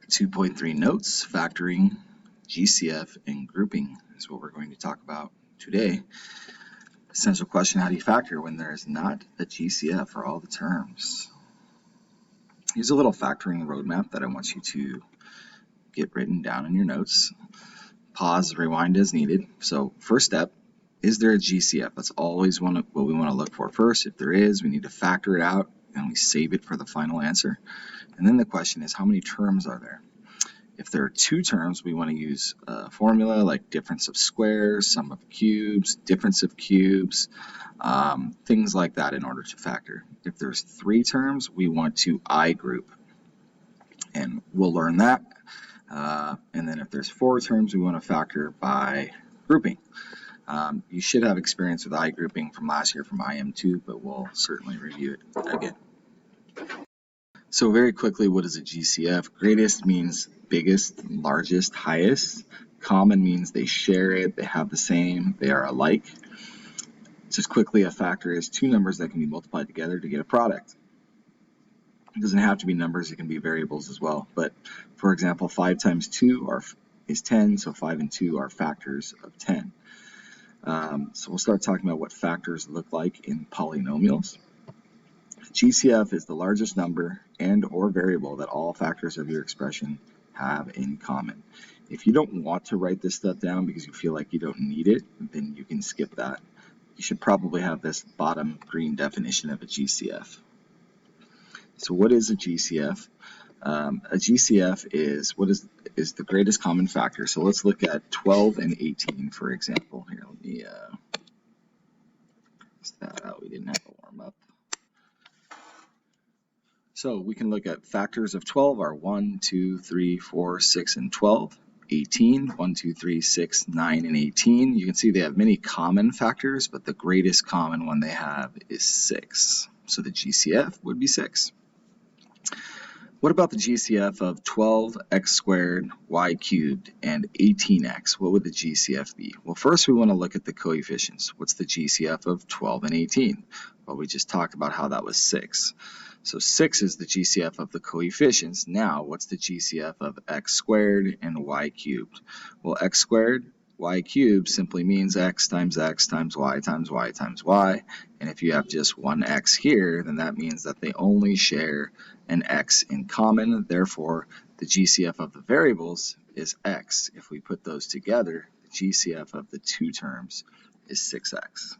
2.3 notes, factoring, GCF, and grouping is what we're going to talk about today. Essential question, how do you factor when there is not a GCF for all the terms? Here's a little factoring roadmap that I want you to get written down in your notes. Pause, rewind as needed. So first step, is there a GCF? That's always what we want to look for first. If there is, we need to factor it out and we save it for the final answer. And then the question is, how many terms are there? If there are two terms, we want to use a formula like difference of squares, sum of cubes, difference of cubes, things like that in order to factor. If there's three terms, we want to I group, and we'll learn that. And then if there's four terms, we want to factor by grouping. You should have experience with I grouping from last year from IM2, but we'll certainly review it again. So very quickly, what is a GCF? Greatest means biggest, largest, highest. Common means they share it, they have the same, they are alike. Just quickly, a factor is two numbers that can be multiplied together to get a product. It doesn't have to be numbers, it can be variables as well. But for example, 5 times 2 is 10, so 5 and 2 are factors of 10. So we'll start talking about what factors look like in polynomials. GCF is the largest number and or variable that all factors of your expression have in common. If you don't want to write this stuff down because you feel like you don't need it, then you can skip that. You should probably have this bottom green definition of a GCF. So what is a GCF? A GCF is what is the greatest common factor. So let's look at 12 and 18, for example. Here, let me that out. We didn't have a warm up. So we can look at factors of 12 are 1, 2, 3, 4, 6, and 12. 18, 1, 2, 3, 6, 9, and 18. You can see they have many common factors, but the greatest common one they have is 6. So the GCF would be 6. What about the GCF of 12x squared y cubed and 18x? What would the GCF be? Well, first we want to look at the coefficients. What's the GCF of 12 and 18? Well, we just talked about how that was 6. So 6 is the GCF of the coefficients. Now, what's the GCF of x squared and y cubed? Well, x squared, y cubed simply means x times y times y times y. And if you have just one x here, then that means that they only share an x in common. Therefore, the GCF of the variables is x. If we put those together, the GCF of the two terms is 6x.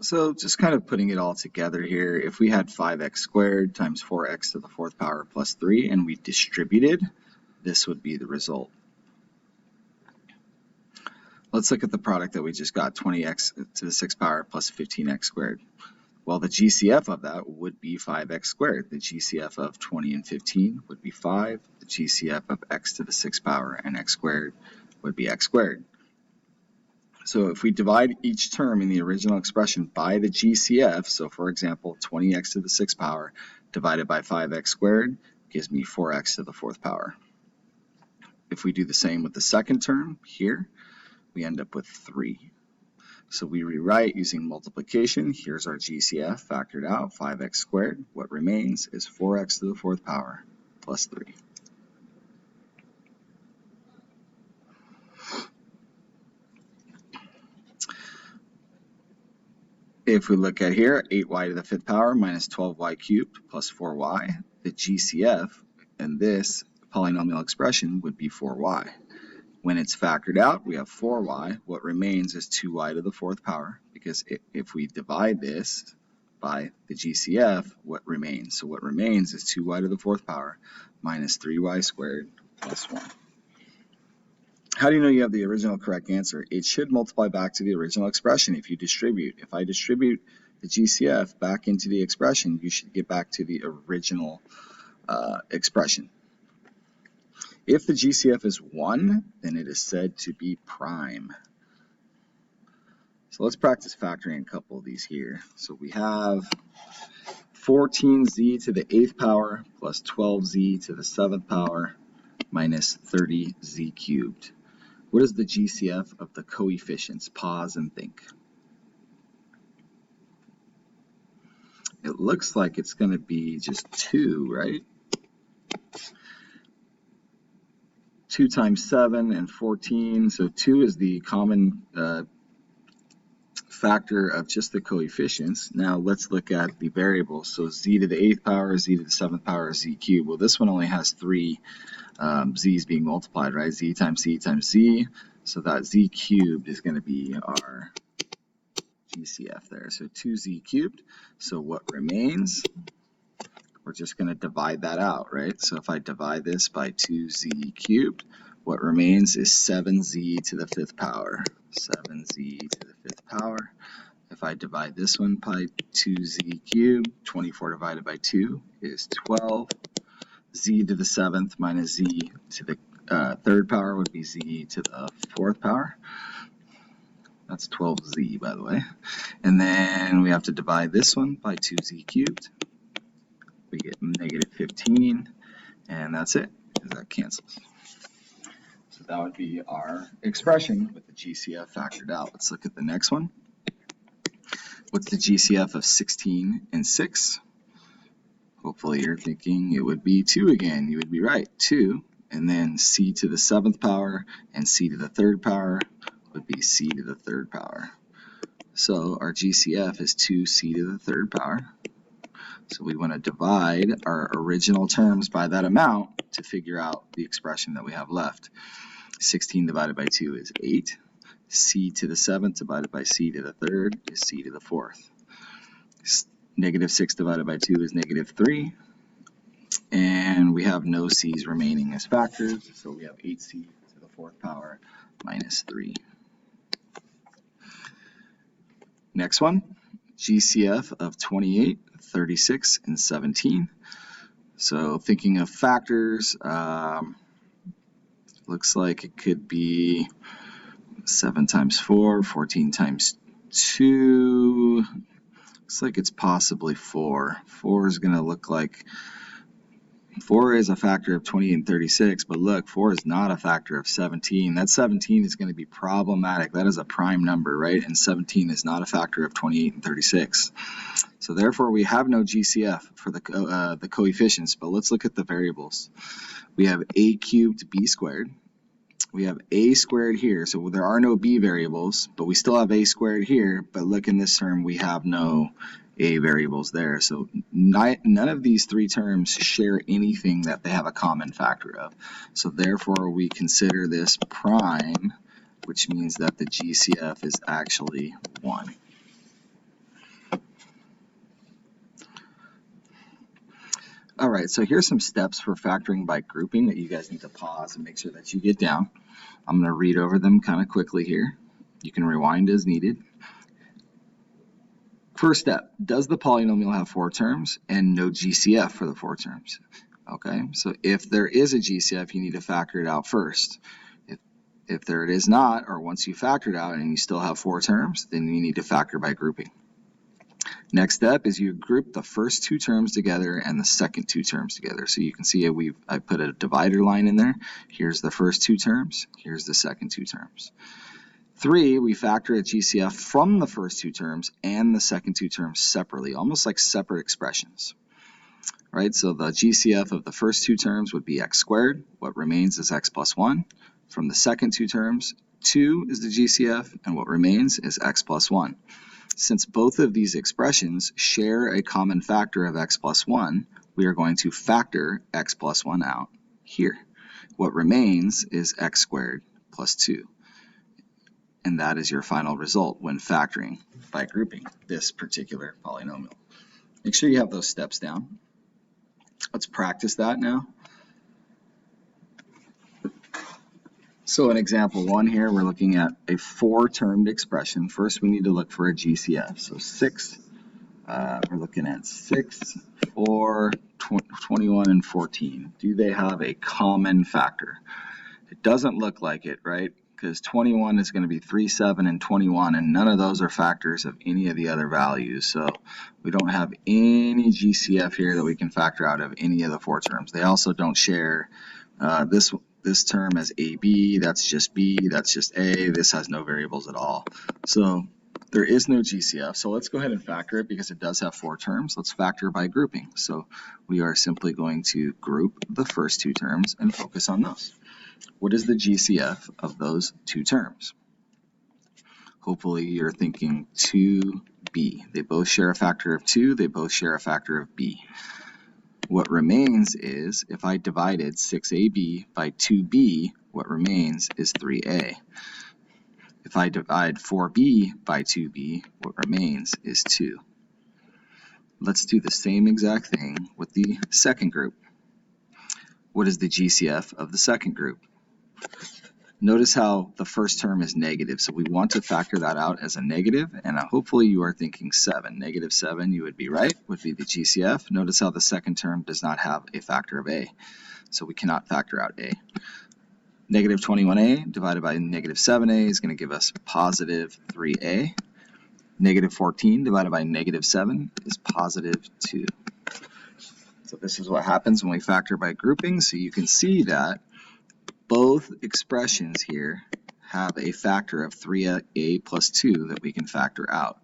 So just kind of putting it all together here, if we had 5x squared times 4x to the 4th power plus 3 and we distributed, this would be the result. Let's look at the product that we just got, 20x to the 6th power plus 15x squared. Well, the GCF of that would be 5x squared. The GCF of 20 and 15 would be 5. The GCF of x to the 6th power and x squared would be x squared. So if we divide each term in the original expression by the GCF, so for example, 20x to the 6th power divided by 5x squared gives me 4x to the 4th power. If we do the same with the second term here, we end up with 3. So we rewrite using multiplication. Here's our GCF factored out, 5x squared. What remains is 4x to the 4th power plus 3. If we look at here, 8y to the 5th power minus 12y cubed plus 4y, the GCF in this polynomial expression would be 4y. When it's factored out, we have 4y. What remains is 2y to the 4th power, because if we divide this by the GCF, what remains? So what remains is 2y to the 4th power minus 3y squared plus 1. How do you know you have the original correct answer? It should multiply back to the original expression if you distribute. If I distribute the GCF back into the expression, you should get back to the original expression. If the GCF is 1, then it is said to be prime. So let's practice factoring a couple of these here. So we have 14z to the 8th power plus 12z to the 7th power minus 30z cubed. What is the GCF of the coefficients? Pause and think. it looks like it's going to be just 2, right? 2 times 7 and 14, so 2 is the common factor of just the coefficients. Now let's look at the variables. So z to the 8th power, z to the 7th power, z cubed. Well, this one only has 3 z's being multiplied, right? Z times z times z. So that z cubed is going to be our GCF there. So 2z cubed. So what remains? We're just going to divide that out, right? So if I divide this by 2z cubed, what remains is 7z to the 5th power. 7z to the 5th power. If I divide this one by 2z cubed, 24 divided by 2 is 12. Z to the 7th minus z to the 3rd power would be z to the 4th power. That's 12z, by the way. And then we have to divide this one by 2z cubed. We get negative 15, and that's it, because that cancels. So that would be our expression with the GCF factored out. Let's look at the next one. What's the GCF of 16 and 6? Hopefully you're thinking it would be 2 again. You would be right, 2. And then c to the 7th power and c to the 3rd power would be c to the 3rd power. So our GCF is 2c to the 3rd power. So we want to divide our original terms by that amount to figure out the expression that we have left. 16 divided by 2 is 8. C to the 7th divided by c to the 3rd is c to the 4th. Negative 6 divided by 2 is negative 3. And we have no c's remaining as factors, so we have 8c to the 4th power minus 3. Next one, GCF of 28, 36, and 17. So thinking of factors, looks like it could be 7 times 4, 14 times 2. Looks like it's possibly 4. 4 is going to look like 4 is a factor of 28 and 36, but look, 4 is not a factor of 17. That 17 is going to be problematic. That is a prime number, right? And 17 is not a factor of 28 and 36. So therefore, we have no GCF for the coefficients, but let's look at the variables. We have a cubed b squared. We have a squared here, so there are no b variables, but we still have a squared here, but look in this term, we have no a variables there. So none of these 3 terms share anything that they have a common factor of. So therefore, we consider this prime, which means that the GCF is actually 1. All right, so here's some steps for factoring by grouping that you guys need to pause and make sure that you get down. I'm going to read over them kind of quickly here. You can rewind as needed. First step, does the polynomial have 4 terms and no GCF for the 4 terms? Okay, so if there is a GCF, you need to factor it out first. If there it is not, or once you factor it out and you still have 4 terms, then you need to factor by grouping. Next step is you group the first 2 terms together and the second 2 terms together. So you can see I put a divider line in there. Here's the first 2 terms. Here's the second 2 terms. 3, we factor a GCF from the first 2 terms and the second 2 terms separately, almost like separate expressions. Right? So the GCF of the first 2 terms would be x squared. What remains is x plus 1. From the second 2 terms, 2 is the GCF, and what remains is x plus 1. Since both of these expressions share a common factor of x plus 1, we are going to factor x plus 1 out here. What remains is x squared plus 2. And that is your final result when factoring by grouping this particular polynomial. Make sure you have those steps down. Let's practice that now. So in example 1 here, we're looking at a 4-termed expression. First, we need to look for a GCF. So 6, we're looking at 6, 4, 21, and 14. Do they have a common factor? It doesn't look like it, right? Because 21 is going to be 3, 7, and 21, and none of those are factors of any of the other values. So we don't have any GCF here that we can factor out of any of the 4 terms. They also don't share this term as AB, that's just B, that's just A, this has no variables at all. So There is no GCF, so let's go ahead and factor it because it does have 4 terms. Let's factor by grouping. So we are simply going to group the first 2 terms and focus on those. What is the GCF of those 2 terms? Hopefully you're thinking 2b. They both share a factor of 2. They both share a factor of b. What remains is, if I divided 6ab by 2b, what remains is 3a. If I divide 4b by 2b, what remains is 2. Let's do the same exact thing with the second group. What is the GCF of the second group? Notice how the first term is negative, so we want to factor that out as a negative, and hopefully you are thinking 7. Negative 7, you would be right, would be the GCF. Notice how the second term does not have a factor of a, so we cannot factor out a. Negative 21a divided by negative 7a is going to give us positive 3a. Negative 14 divided by negative 7 is positive 2. So this is what happens when we factor by grouping. So you can see that both expressions here have a factor of 3a plus 2 that we can factor out.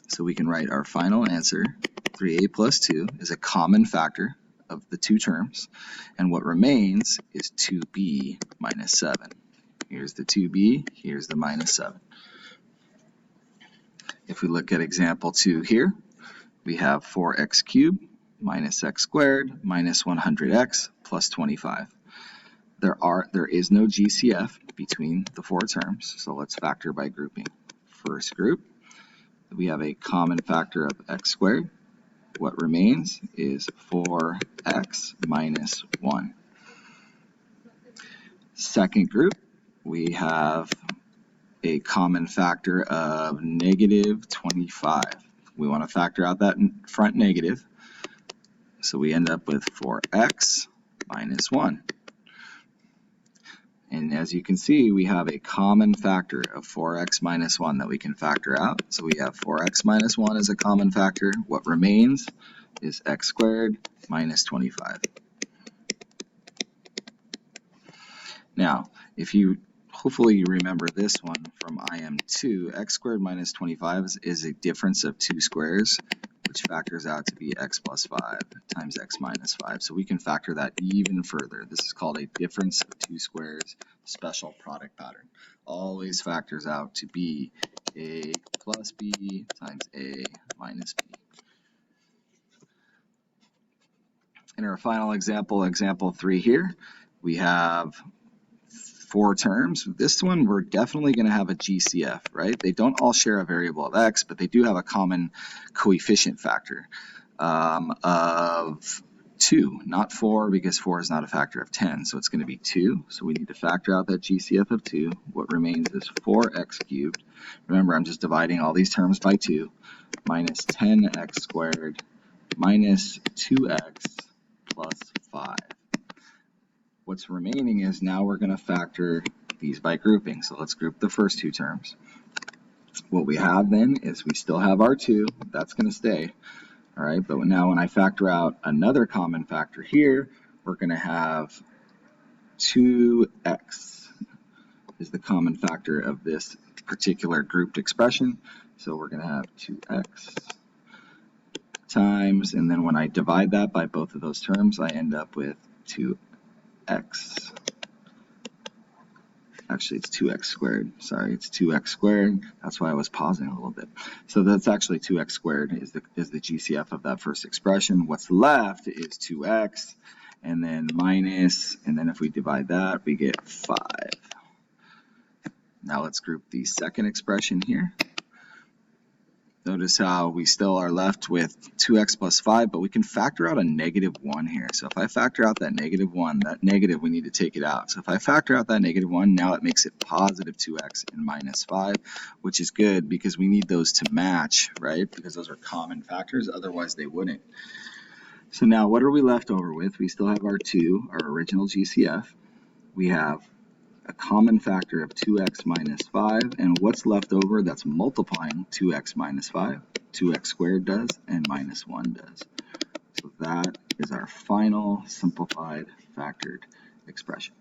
So we can write our final answer, 3a plus 2, is a common factor of the 2 terms, and what remains is 2b minus 7. Here's the 2b, here's the minus 7. If we look at example 2 here, we have 4x cubed minus x squared minus 100x plus 25. There is no GCF between the 4 terms, so let's factor by grouping. First group, we have a common factor of x squared. What remains is 4x minus 1. Second group, we have a common factor of negative 25. We want to factor out that front negative, so we end up with 4x minus 1. And as you can see, we have a common factor of 4x minus 1 that we can factor out. So we have 4x minus 1 as a common factor. What remains is x squared minus 25. Now, hopefully you remember this one from IM2, x squared minus 25 is a difference of 2 squares, which factors out to be x plus 5 times x minus 5. So we can factor that even further. This is called a difference of 2 squares special product pattern. Always factors out to be a plus b times a minus b. In our final example, example 3 here, we have 4 terms. This one, we're definitely going to have a GCF, right? They don't all share a variable of x, but they do have a common coefficient factor of 2, not 4, because 4 is not a factor of 10, so it's going to be 2. So we need to factor out that GCF of 2. What remains is 4x cubed. Remember, I'm just dividing all these terms by 2, minus 10x squared minus 2x plus 5. What's remaining is now we're going to factor these by grouping. So let's group the first 2 terms. What we have then is we still have our 2. That's going to stay. All right, but now when I factor out another common factor here, we're going to have 2x is the common factor of this particular grouped expression. So we're going to have 2x times, and then when I divide that by both of those terms, I end up with 2x. Actually, it's 2x squared. Sorry, it's 2x squared. That's why I was pausing a little bit. So that's actually 2x squared is the GCF of that first expression. What's left is 2x, and then minus, and then if we divide that, we get 5. Now let's group the second expression here. Notice how we still are left with 2x plus 5, but we can factor out a negative 1 here. So if I factor out that negative 1, that negative, we need to take it out. So if I factor out that negative 1, now it makes it positive 2x and minus 5, which is good because we need those to match, right? Because those are common factors, otherwise they wouldn't. So now what are we left over with? We still have our 2, our original GCF. We have a common factor of 2x minus 5, and what's left over that's multiplying 2x minus 5? 2x squared does, and minus 1 does. So that is our final simplified factored expression.